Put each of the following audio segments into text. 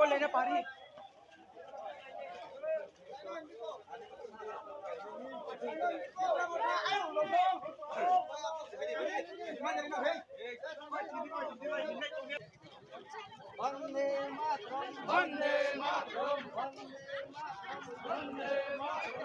করলে না পারি বন্দে মাতরম বন্দে মাতরম বন্দে মাতরম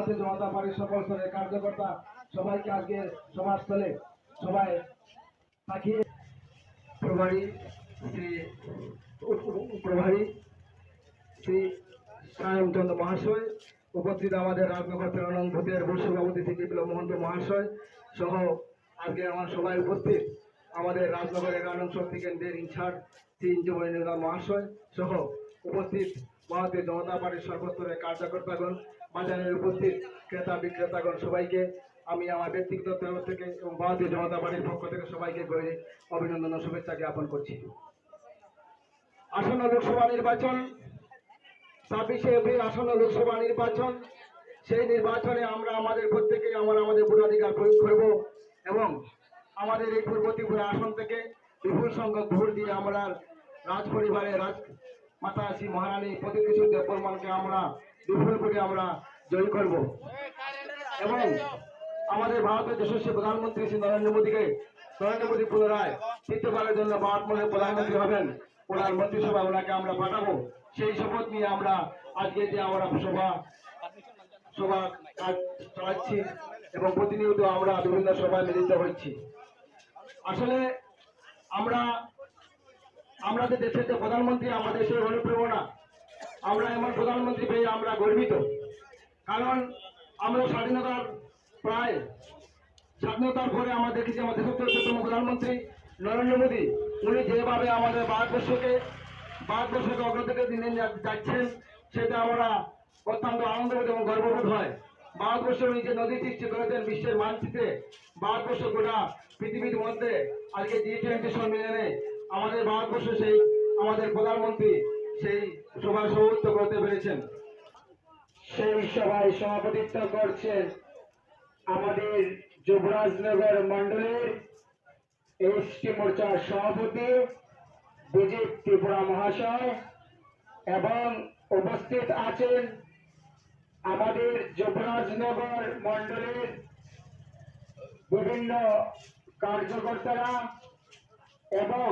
ভারতীয় জনতা পার্টির সকল স্তরের কার্যকর্তা সবাইকে আজকে সমাজস্থলে সবাই থাকিয়ে প্রভারী শ্রী সায়নচন্দ্র মহাশয়, উপস্থিত আমাদের রাজনগর প্রেরণা ভূতের বর্ষভাপতি শ্রী বিপ্লব মহন্ত মহাশয় সহ আজকে আমার সবাই উপস্থিত আমাদের রাজনগর 11 নং শক্তি কেন্দ্রের ইনচার্জ শ্রী ইঞ্জুমণি মহাশয় সহ উপস্থিত ভারতীয় জনতা পার্টির সর্বস্তরের কার্যকর্তাগণ, বাজারের উপস্থিত ক্রেতা বিক্রেতাগণ সবাইকে আমি আমার ব্যক্তিগত তরফ থেকে এবং ভারতীয় জনতা পার্টির পক্ষ থেকে সবাইকে গৌরী অভিনন্দন ও শুভেচ্ছা জ্ঞাপন করছি। আসন্ন লোকসভা নির্বাচন 26শে এপ্রিল আসন্ন লোকসভা নির্বাচন, সেই নির্বাচনে আমরা আমাদের প্রত্যেকেই আমাদের ভোটাধিকার প্রয়োগ করব এবং আমাদের এই পূর্ব ত্রিপুরা আসন থেকে বিপুল সংখ্যক ভোট দিয়ে আমরা রাজ পরিবারের মাতা শ্রী মহারানী প্রতিকৃষ্ণ দেববর্মানকে আমরা বিপুল করে আমরা জয়ী করব এবং আমাদের ভারতের যশস্বী প্রধানমন্ত্রী শ্রী নরেন্দ্র মোদী পুনরায় তৃতীয়বারের জন্য ভারতবর্ষের প্রধানমন্ত্রী হবেন, ওনার মন্ত্রিসভা ওনাকে আমরা পাঠাবো। সেই শপথ নিয়ে আমরা আজকে যে আমরা সভা কাজ চালাচ্ছি এবং প্রতিনিয়ত আমরা বিভিন্ন সভায় মিলিত হচ্ছি। আসলে আমরা যে দেশের যে প্রধানমন্ত্রী, আমাদের দেশের অনুপ্রেরণা, আমরা এমন প্রধানমন্ত্রী পেয়ে আমরা গর্বিত। কারণ আমরা স্বাধীনতার পরে আমরা দেখেছি আমাদের দেশের প্রধানমন্ত্রী নরেন্দ্র মোদী, উনি যেভাবে আমাদের ভারতবর্ষকে অগ্রগতির দিনে যাচ্ছেন, সেটা আমরা অত্যন্ত আনন্দবোধ এবং গর্ববোধ হয়। ভারতবর্ষ উনি যে নদী সৃষ্টি করেছেন বিশ্বের মানচিত্রে, ভারতবর্ষ গোটা পৃথিবীর মধ্যে আজকে G20 সম্মেলনে আমাদের ভারতবর্ষ সেই আমাদের প্রধানমন্ত্রী সেই সভায় সভাপতিত্ব করতে পেরেছেন। সেই সভায় সভাপতিত্ব করছেন আমাদের যুবরাজনগর মন্ডলের এসটি মোর্চার সভাপতি বিজেপি ত্রিপুরা মহাশয় এবং উপস্থিত আছেন আমাদের যুবরাজনগর মন্ডলের বিভিন্ন কার্যকর্তারা এবং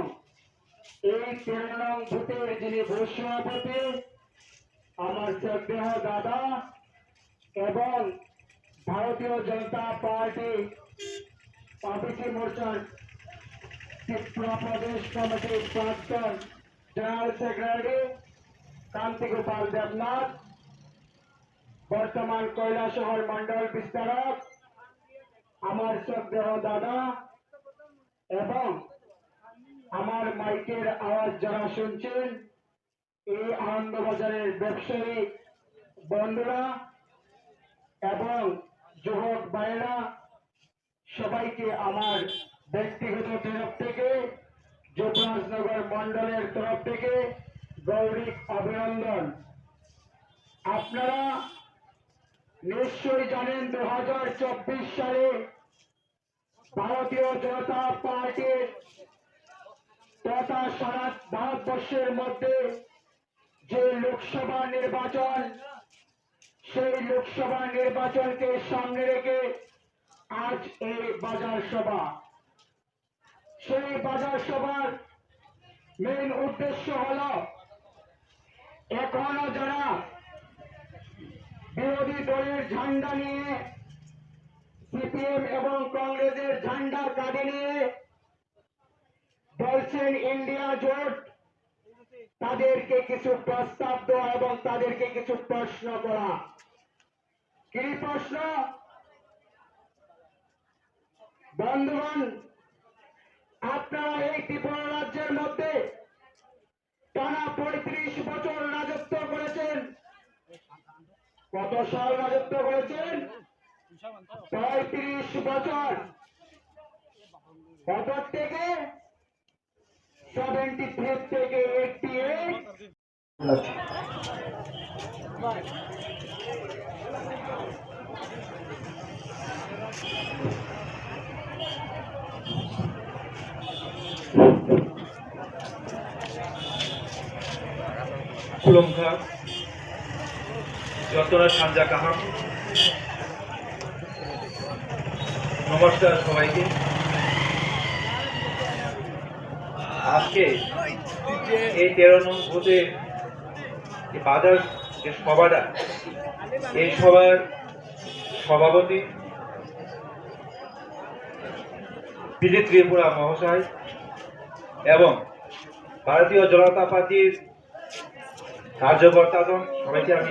এই 13 নং বুথের যিনি বুথ সভাপতি আমার শ্রদ্ধেয় দাদা এবং ভারতীয় জনতা পার্টি পাপিটি মোর্চার ত্রিপুরা প্রদেশ কমিটির প্রাক্তন জেনারেল সেক্রেটারি কান্তি গোপাল দেবনাথ, বর্তমান কৈলাসহর মন্ডল বিস্তারক আমার শ্রদ্ধেয় দাদা এবং আমার মাইকের আওয়াজ যারা শুনছেন এই আনন্দবাজারের ব্যবসায়ী বন্ধুরা এবং যুবক ভাইয়েরা, সবাইকে আমার ব্যক্তিগত তরফ থেকে যুবরাজনগর মন্ডলের তরফ থেকে গৌরী অভিনন্দন। আপনারা নিশ্চয়ই জানেন 2024 সালে ভারতীয় জনতা পার্টির তথা সারা ভারতবর্ষের মধ্যে যে লোকসভা নির্বাচন, সেই লোকসভা নির্বাচনকে সামনে রেখে আজ এই বাজার সভা। সেই বাজার সভার মেইন উদ্দেশ্য হল এখনো যারা বিরোধী দলের ঝান্ডা নিয়ে সিপিএম এবং কংগ্রেসের ঝান্ডার কাঁধে নিয়ে বলছেন ইন্ডিয়া জোট, তাদেরকে কিছু প্রস্তাব দেওয়া এবং তাদেরকে কিছু প্রশ্ন করা। কি প্রশ্ন? বন্ধুগণ, আপনারা এই ত্রিপুরা রাজ্যের মধ্যে টানা 35 বছর রাজত্ব করেছেন। কত সাল রাজত্ব করেছেন? 35 বছর। কত থেকে? 73 থেকে 88। কুলংখা যতরা সাঞ্জা কাহাম, নমস্কার সবাইকে। আজকে এই 13 নং বুথে বাজার যে সভাটা, এই সভার সভাপতি বিজেপি ত্রিপুরা মহাশয় এবং ভারতীয় জনতা পার্টির কার্যকর্তাগণ সবাইকে আমি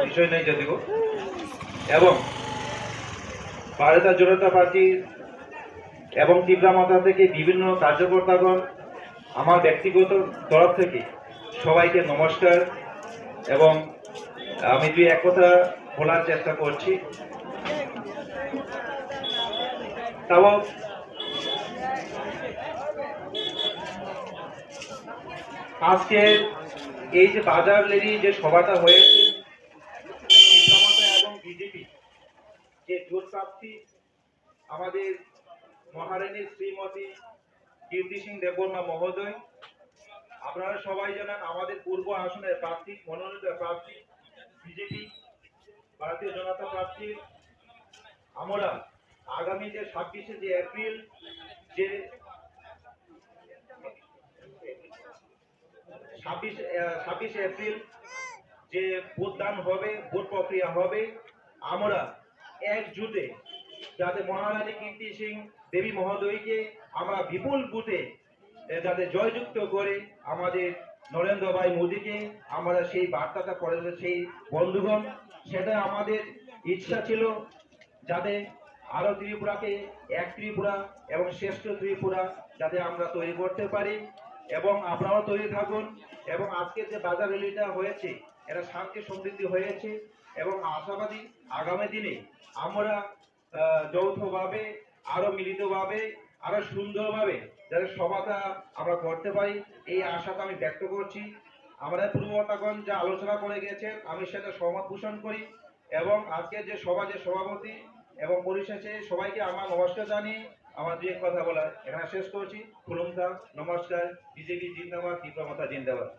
বিষয় নেই যদিও এবং ভারতীয় জনতা পার্টির এবং ত্রিপুরা মাথা থেকে বিভিন্ন কার্যকর্তাগণ আমার ব্যক্তিগত তরফ থেকে সবাইকে নমস্কার এবং আমি দুই এক কথা বলার চেষ্টা করছি। তাও আজকে এই যে বাজার লেরি যে সভাটা হয়েছে এবং বিজেপি যে জোট প্রার্থী আমাদের মহারানী শ্রীমতী কীর্তি সিং দেববর্মা মহোদয়, আপনারা সবাই জানেন আমাদের পূর্ব আসনের প্রার্থী মনোনীত প্রার্থী বিজেপি ভারতীয় জনতা পার্টির আমরা আগামী যে 26শে এপ্রিল যে 26 এপ্রিল যে ভোটদান হবে, ভোট প্রক্রিয়া হবে, আমরা একজুটে যাতে মহারানী কীর্তি সিং দেবী মহোদয়কে আমরা বিপুল বুথে যাতে জয়যুক্ত করে আমাদের নরেন্দ্র ভাই মোদীকে আমরা সেই বার্তাটা করে সেই বন্ধুগণ, সেটা আমাদের ইচ্ছা ছিল যাতে আরো ত্রিপুরাকে এক ত্রিপুরা এবং শ্রেষ্ঠ ত্রিপুরা যাতে আমরা তৈরি করতে পারি এবং আপনারাও তৈরি থাকুন। এবং আজকে যে বাজার র্যালিটা হয়েছে এটা শান্তি সমৃদ্ধি হয়েছে এবং আশাবাদী আগামী দিনে আমরা যৌথভাবে আরো মিলিতভাবে আরো সুন্দরভাবে যাতে সভাটা আমরা করতে পারি এই আশাটা আমি ব্যক্ত করছি। আমাদের পূর্ববর্তাগণ যা আলোচনা করে গেছেন আমি সেটা সহমত পোষণ করি এবং আজকে যে সভা যে সভাপতি এবং পরিশেষে সবাইকে আমার নমস্কার জানিয়ে আমার দুই এক কথা বলা এখানে শেষ করছি। খুলুমকা, নমস্কার, বিজেপি জিন্দাবাদ, ত্রিপুরা মাতা জিন্দাবাদ।